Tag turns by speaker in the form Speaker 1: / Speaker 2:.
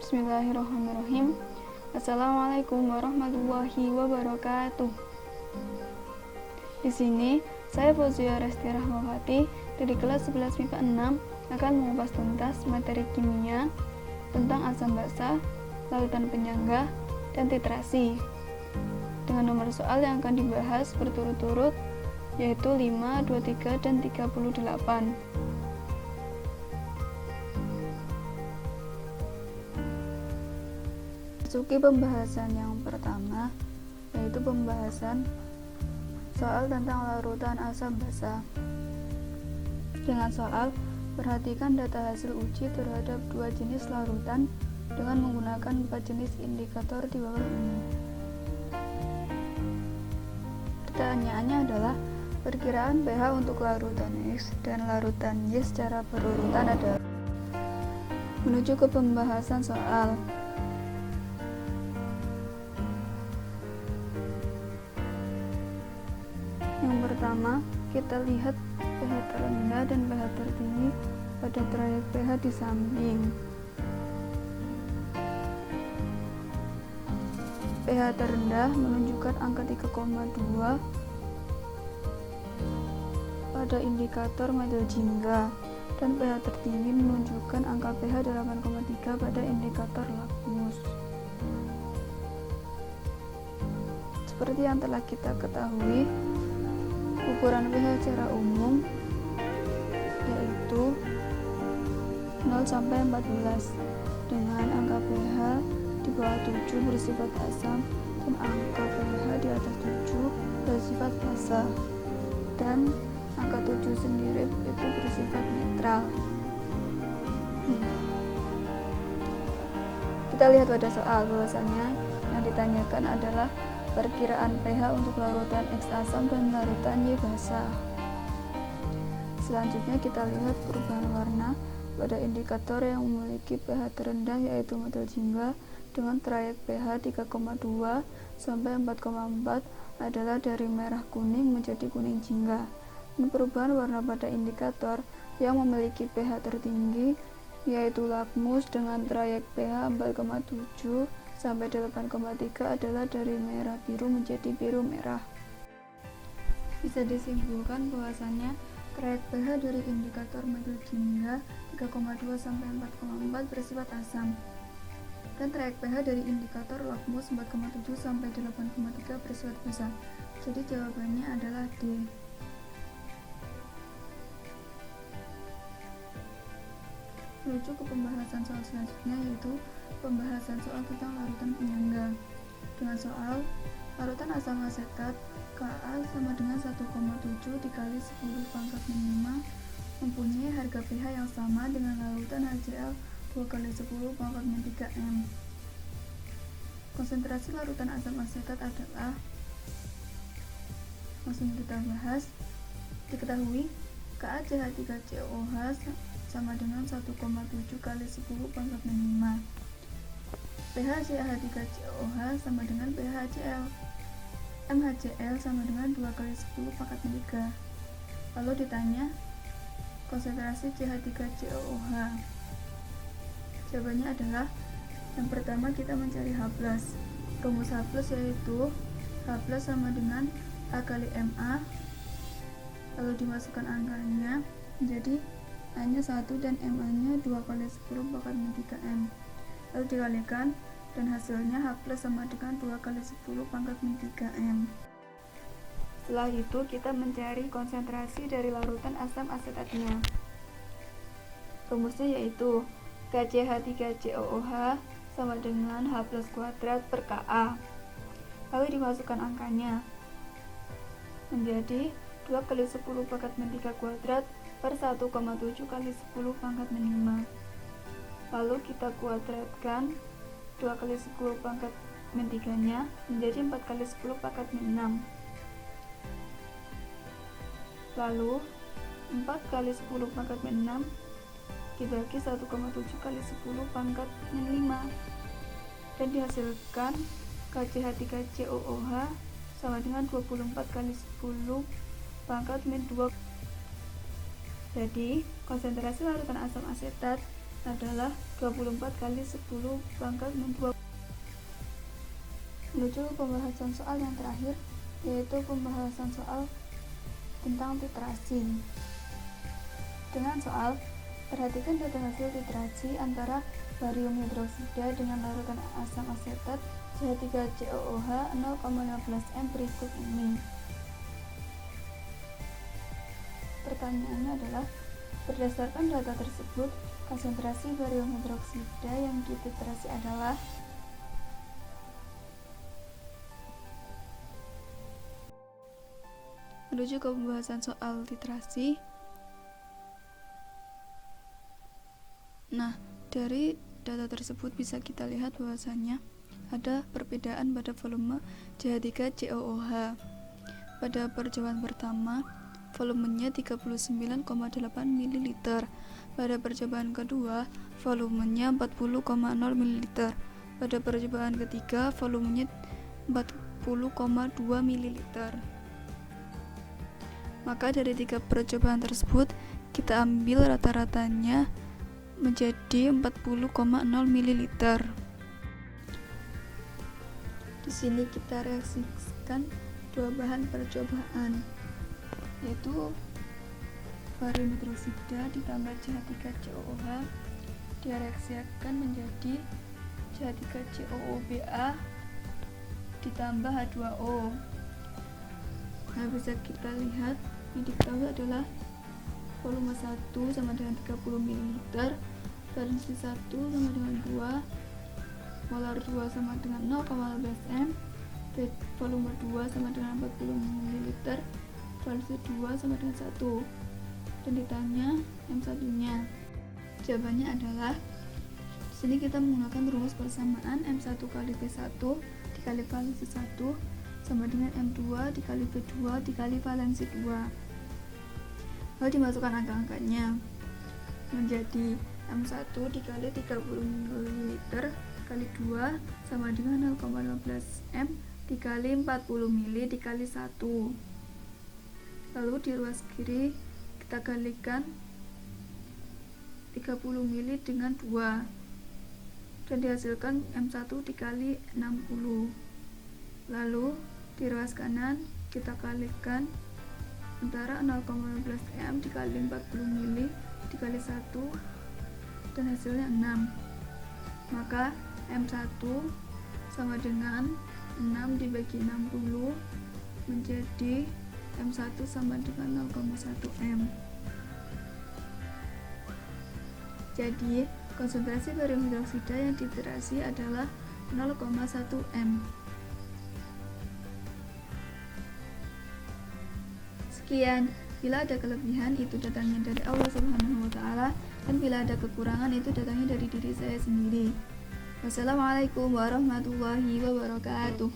Speaker 1: Bismillahirrahmanirrahim. Assalamualaikum warahmatullahi wabarakatuh. Di sini saya Fauzia Resti Rahmawati dari kelas 11 MIPA 6 akan mengupas tuntas materi kimia tentang asam basa, larutan penyangga, dan titrasi dengan nomor soal yang akan dibahas berturut-turut yaitu 5, 23, dan 38. Masuki pembahasan yang pertama, yaitu pembahasan soal tentang larutan asam basa. Dengan soal, perhatikan data hasil uji terhadap dua jenis larutan dengan menggunakan 4 jenis indikator di bawah ini. Pertanyaannya adalah perkiraan pH untuk larutan X dan larutan Y secara berurutan adalah. Menuju ke pembahasan soal. Yang pertama, kita lihat pH terendah dan pH tertinggi pada trayek pH di samping. pH terendah menunjukkan angka 3,2 pada indikator metil jingga dan pH tertinggi menunjukkan angka pH 8,3 pada indikator lakmus. Seperti yang telah kita ketahui, ukuran pH secara umum yaitu 0 sampai 14 dengan angka pH di bawah 7 bersifat asam dan angka pH di atas 7 bersifat basa, dan angka 7 sendiri itu bersifat netral. Kita lihat pada soal bahwasannya yang ditanyakan adalah perkiraan pH untuk larutan X asam dan larutan Y basa. Selanjutnya kita lihat perubahan warna pada indikator yang memiliki pH terendah yaitu metil jingga dengan trayek pH 3,2 sampai 4,4 adalah dari merah kuning menjadi kuning jingga. Dan perubahan warna pada indikator yang memiliki pH tertinggi yaitu lakmus dengan trayek pH 4,7 sampai 8,3 adalah dari merah biru menjadi biru merah. Bisa disimpulkan bahwasannya trayek pH dari indikator metil jingga 3,2 sampai 4,4 bersifat asam, dan trayek pH dari indikator lakmus 4,7 sampai 8,3 bersifat basa. Jadi jawabannya adalah D. Menuju ke pembahasan soal selanjutnya yaitu pembahasan soal tentang larutan penyangga. Dengan soal, larutan asam asetat Ka sama dengan 1,7 dikali 10 pangkat 5 mempunyai harga pH yang sama dengan larutan HCl 2 kali 10 pangkat 3 M. Konsentrasi larutan asam asetat adalah, langsung kita bahas. Diketahui KaCH3COH sama dengan 1,7 kali 10 pangkat 5. pH CH3COH sama dengan pH HCl. MHCl sama dengan 2 kali 10 pangkat 3. Lalu ditanya konsentrasi CH3COOH. Jawabannya adalah yang pertama kita mencari H+. Rumus H+ yaitu H+ sama dengan A kali MA, lalu dimasukkan angkanya menjadi A-nya 1 dan MA-nya 2 kali 10 pangkat 3M, lalu dikalikan dan hasilnya H+ sama dengan 2 kali 10 pangkat 3M. Setelah itu kita mencari konsentrasi dari larutan asam asetatnya. Rumusnya yaitu KCH3COOH sama dengan H+ kuadrat per Ka. Lalu dimasukkan angkanya menjadi 2 kali 10 pangkat 3 kuadrat per 1,7 kali 10 pangkat 5. Lalu kita kuadratkan 2 kali 10 pangkat 3-nya menjadi 4 kali 10 pangkat 6. Lalu 4 kali 10 pangkat 6 dibagi 1,7 kali 10 pangkat 5 dan dihasilkan KCH3COOH sama dengan 24 kali 10 pangkat min 2. Jadi konsentrasi larutan asam asetat adalah 24 kali 10 pangkat 62. Menuju pembahasan soal yang terakhir, yaitu pembahasan soal tentang titrasi. Dengan soal, perhatikan data hasil titrasi antara barium hidroksida dengan larutan asam asetat CH3COOH 0,15 M berikut ini. Pertanyaannya adalah, berdasarkan data tersebut, konsentrasi barium hidroksida yang dititrasi adalah. Menuju ke pembahasan soal titrasi. Nah, dari data tersebut bisa kita lihat bahwasanya ada perbedaan pada volume CH3COOH. Pada percobaan pertama, volumenya 39,8 ml. Pada percobaan kedua, volumenya 40,0 ml. Pada percobaan ketiga, volumenya 40,2 ml. Maka dari 3 percobaan tersebut, kita ambil rata-ratanya menjadi 40,0 ml. Di sini kita reaksikan dua bahan percobaan, yaitu barium hidroksida ditambah CH3COOH direaksikan menjadi CH3COOBA ditambah H2O. Nah, bisa kita lihat yang diketahui adalah volume 1 sama dengan 30 ml, valensi 1 sama dengan 2, molar 2 sama dengan 0,15 M, volume 2 sama dengan 40 ml, valensi 2 sama dengan 1. Dan ditanya M1 nya. Jawabannya adalah, di sini kita menggunakan rumus persamaan M1 kali V1 dikali valensi 1 sama dengan M2 dikali V2 dikali valensi 2. Lalu dimasukkan angka-angkanya menjadi M1 dikali 30 ml kali 2 sama dengan 0,15 M dikali 40 ml dikali 1. Lalu di ruas kiri kita kalikan 30 ml dengan 2 dan dihasilkan M1 dikali 60. Lalu di ruas kanan kita kalikan antara 0,15 M dikali 40 ml dikali 1 dan hasilnya 6. Maka M1 sama dengan 6 dibagi 60 menjadi M1 sama dengan 0,1 M. Jadi konsentrasi barium hidroksida yang dititrasi adalah 0,1 M. Sekian, bila ada kelebihan itu datangnya dari Allah Subhanahu wa Ta'ala, dan bila ada kekurangan itu datangnya dari diri saya sendiri. Wassalamualaikum warahmatullahi wabarakatuh.